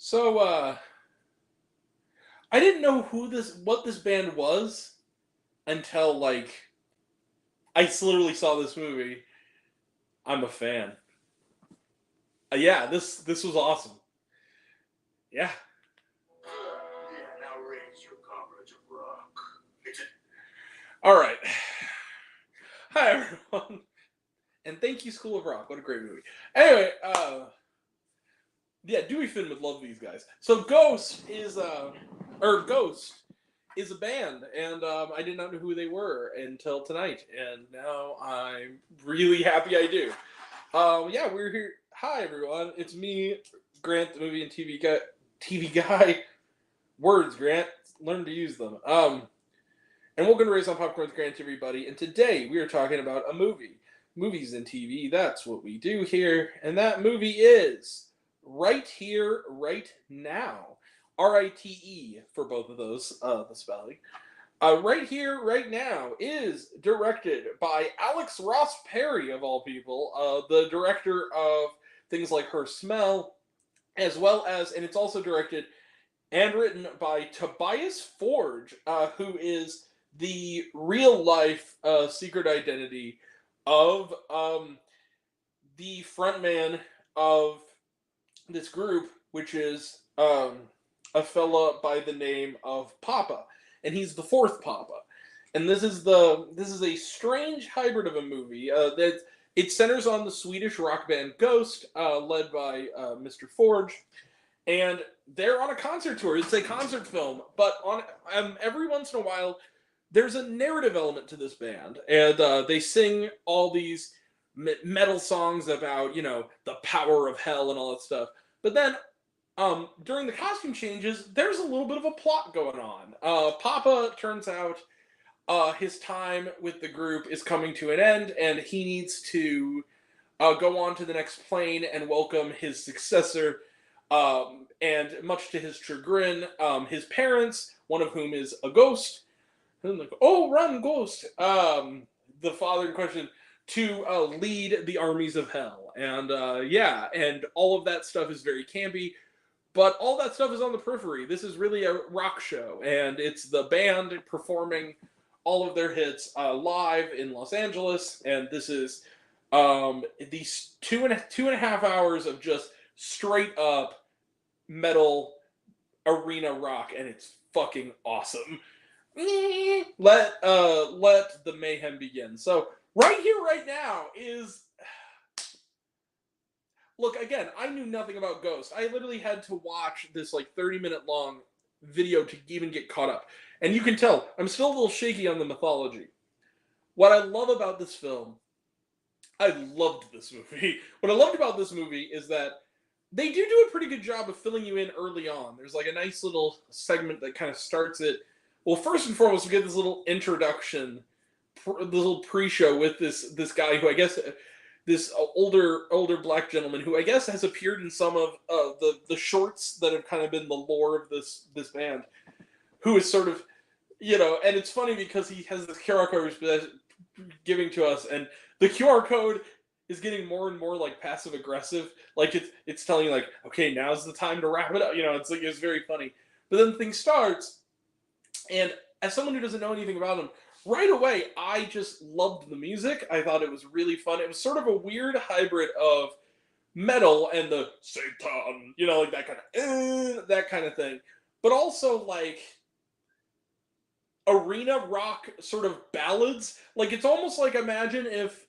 So, I didn't know what this band was until I literally saw this movie. I'm a fan. Yeah, this was awesome. Yeah. Yeah, now raise your coverage of rock. It's a All right. Hi everyone, and thank you, School of Rock. What a great movie. Anyway, yeah, Dewey Finn would love these guys. So Ghost is a band, and I did not know who they were until tonight, and now I'm really happy I do. Yeah, we're here. Hi everyone, it's me, Grant, the movie and TV guy. TV guy. Words, Grant. Learn to use them. And welcome to Raise on Popcorn's Grant, everybody. And today we are talking about a movie. Movies and TV, that's what we do here. And that movie is Right Here, Right Now. R-I-T-E for both of those, the spelling. Right Here, Right Now is directed by Alex Ross Perry, of all people, the director of things like Her Smell, as well as, and it's also directed and written by Tobias Forge, who is the real life secret identity of the frontman of this group, which is a fella by the name of Papa, and he's the fourth Papa. And this is a strange hybrid of a movie that it centers on the Swedish rock band Ghost, led by Mr. Forge, and they're on a concert tour. It's a concert film, but on every once in a while, there's a narrative element to this band, and they sing all these metal songs about the power of hell and all that stuff. But then during the costume changes, there's a little bit of a plot going on. Papa, turns out, his time with the group is coming to an end, and he needs to go on to the next plane and welcome his successor. And much to his chagrin, his parents, one of whom is a ghost, and like, oh, run, ghost! The father in question, to lead the armies of hell. And yeah, and all of that stuff is very campy, but all that stuff is on the periphery. This is really a rock show, and it's the band performing all of their hits live in Los Angeles, and this is these two and a half hours of just straight up metal arena rock, and it's fucking awesome. Let the mayhem begin. So Right Here, Right Now is, look, again, I knew nothing about Ghost. I literally had to watch this 30-minute long video to even get caught up, and you can tell I'm still a little shaky on the mythology. What I love about this film, I loved this movie. What I loved about this movie is that they do a pretty good job of filling you in early on. There's a nice little segment that kind of starts it. Well, first and foremost, we get this little introduction, this little pre-show with this guy who I guess, this older black gentleman who I guess has appeared in some of the shorts that have kind of been the lore of this band, who is sort of, and it's funny because he has this QR code giving to us, and the QR code is getting more and more passive aggressive. It's telling you okay, now's the time to wrap it up. It's very funny. But then the thing starts, and as someone who doesn't know anything about him, right away I just loved the music. I thought it was really fun. It was sort of a weird hybrid of metal and the Satan, that kind of thing, but also arena rock sort of ballads. It's almost imagine if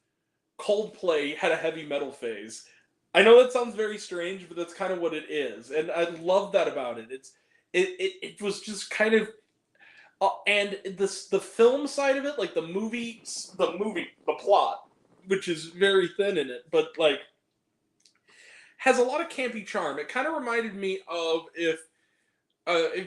Coldplay had a heavy metal phase. I know that sounds very strange, but that's kind of what it is, and I love that about it. It was just kind of, and the film side of it, the plot, which is very thin in it, but has a lot of campy charm. It kind of reminded me of if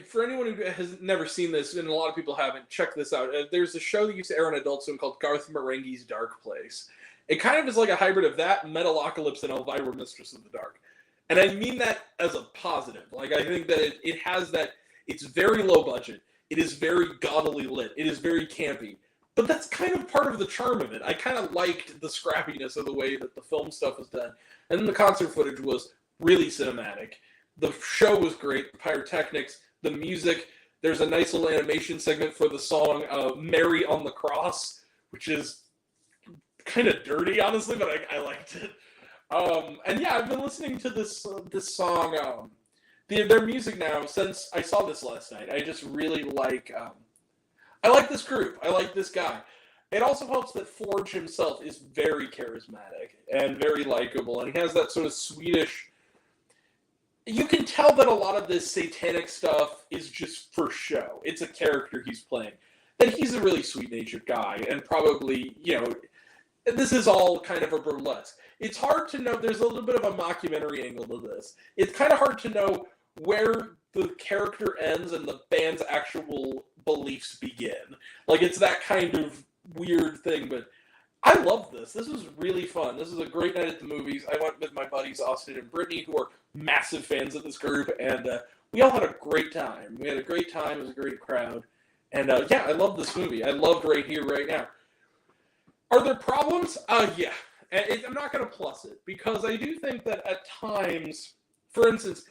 for anyone who has never seen this, and a lot of people haven't, check this out. There's a show that used to air on Adult Swim called Garth Marenghi's Dark Place. It kind of is like a hybrid of that, Metalocalypse, and Elvira, Mistress of the Dark. And I mean that as a positive. I think that it has that, it's very low budget. It is very gaudily lit. It is very campy. But that's kind of part of the charm of it. I kind of liked the scrappiness of the way that the film stuff was done. And then the concert footage was really cinematic. The show was great. The pyrotechnics, the music. There's a nice little animation segment for the song Mary on the Cross, which is kind of dirty, honestly, but I liked it. And yeah, I've been listening to this song, their music now since I saw this last night. I just really like. I like this group. I like this guy. It also helps that Forge himself is very charismatic and very likable, and he has that sort of Swedish. You can tell that a lot of this satanic stuff is just for show. It's a character he's playing. And he's a really sweet-natured guy, and probably, this is all kind of a burlesque. It's hard to know. There's a little bit of a mockumentary angle to this. It's kind of hard to know where the character ends and the band's actual beliefs begin. Like, it's that kind of weird thing, but I love this. This was really fun. This is a great night at the movies. I went with my buddies Austin and Brittany, who are massive fans of this group, and we all had a great time. We had a great time. It was a great crowd. And yeah, I love this movie. I loved Right Here, Right Now. Are there problems? Yeah. I'm not going to plus it, because I do think that at times, for instance,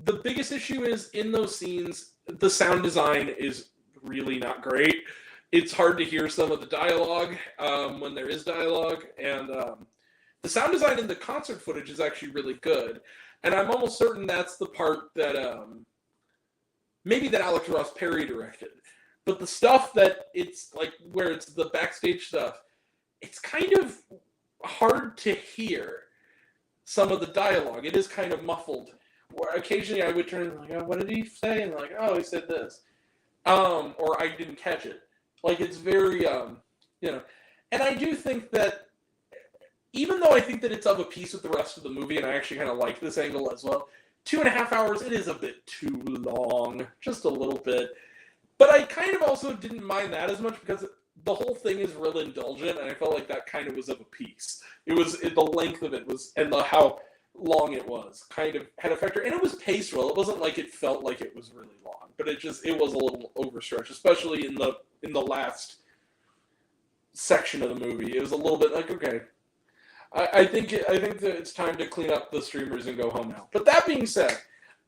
the biggest issue is in those scenes, the sound design is really not great. It's hard to hear some of the dialogue when there is dialogue, and the sound design in the concert footage is actually really good. And I'm almost certain that's the part that maybe that Alex Ross Perry directed. But the stuff that it's like where it's the backstage stuff, it's kind of hard to hear some of the dialogue. It is kind of muffled. Where occasionally I would turn and like, oh, what did he say? And like, oh, he said this. Or I didn't catch it. Like, it's very, And I do think that, even though I think that it's of a piece with the rest of the movie, and I actually kind of like this angle as well, 2.5 hours, it is a bit too long. Just a little bit. But I kind of also didn't mind that as much, because the whole thing is real indulgent, and I felt like that kind of was of a piece. The length of it was, and how long it was, kind of had a factor. And it was paced well. It wasn't like it felt like it was really long, but it was a little overstretched, especially in the last section of the movie. It was a little bit like, okay, I think that it's time to clean up the streamers and go home now. But that being said,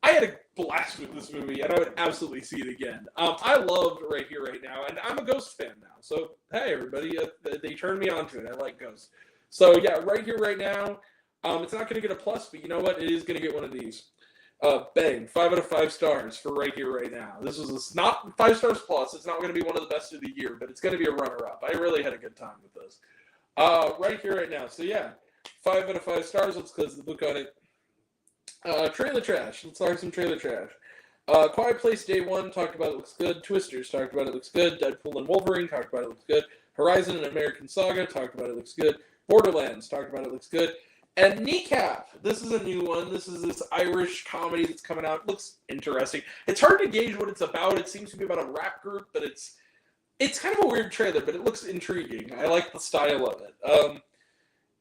I had a blast with this movie, and I would absolutely see it again. I loved Right Here, Right Now, and I'm a Ghost fan now. So, hey, everybody, they turned me on to it. I like Ghost. So, yeah, Right Here, Right Now. It's not going to get a plus, but you know what? It is going to get one of these. Bang, 5 out of 5 stars for Right Here, Right Now. This was not 5 stars plus. It's not going to be one of the best of the year, but it's going to be a runner-up. I really had a good time with this. Right Here, Right Now. So, yeah, 5 out of 5 stars. Let's close the book on it. Trailer trash. Let's start some trailer trash. Quiet Place Day 1, talked about it, looks good. Twisters, talked about it, looks good. Deadpool and Wolverine, talked about it, looks good. Horizon and American Saga, talked about it, looks good. Borderlands, talked about it, looks good. And Kneecap, this is a new one. This is this Irish comedy that's coming out. Looks interesting. It's hard to gauge what it's about. It seems to be about a rap group, but it's kind of a weird trailer, but it looks intriguing. I like the style of it.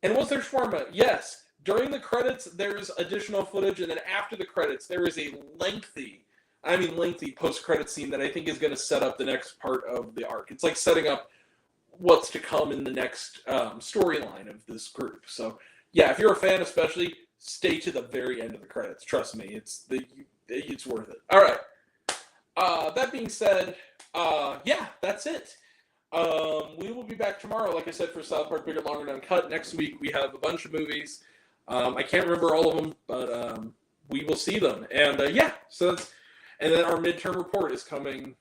And was there shawarma? Yes. During the credits, there's additional footage, and then after the credits, there is a lengthy post-credit scene that I think is going to set up the next part of the arc. It's like setting up what's to come in the next storyline of this group. So, yeah, if you're a fan especially, stay to the very end of the credits. Trust me, it's worth it. All right. That being said, yeah, that's it. We will be back tomorrow, like I said, for South Park Bigger, Longer, and Uncut. Next week, we have a bunch of movies. I can't remember all of them, but we will see them. And yeah, and then our midterm report is coming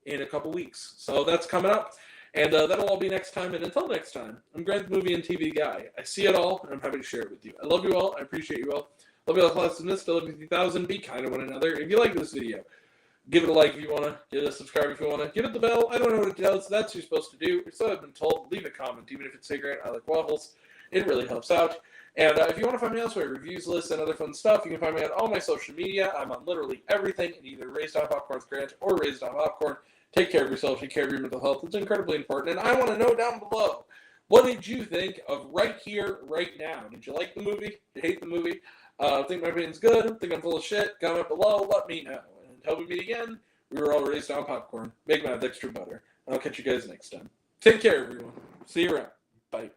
in a couple weeks. So that's coming up. And that'll all be next time. And until next time, I'm Grant, the movie and TV guy. I see it all, and I'm happy to share it with you. I love you all. I appreciate you all. Love you all. Lots of this. Love you 3,000. Be kind to one another. If you like this video, give it a like if you want to. Give it a subscribe if you want to. Give it the bell. I don't know what it does. That's what you're supposed to do. So I've been told. Leave a comment, even if it's cigarette. I like waffles. It really helps out. And if you want to find me elsewhere, reviews, lists, and other fun stuff, you can find me on all my social media. I'm on literally everything, and either Raised on Popcorn's Grant or Raised on Popcorn. Take care of yourself. Take care of your mental health. It's incredibly important. And I want to know down below, what did you think of Right Here, Right Now? Did you like the movie? Did you hate the movie? Think my opinion's good? Think I'm full of shit? Comment below. Let me know. And until we meet again, we were all raised on popcorn. Make mine with extra butter. I'll catch you guys next time. Take care, everyone. See you around. Bye.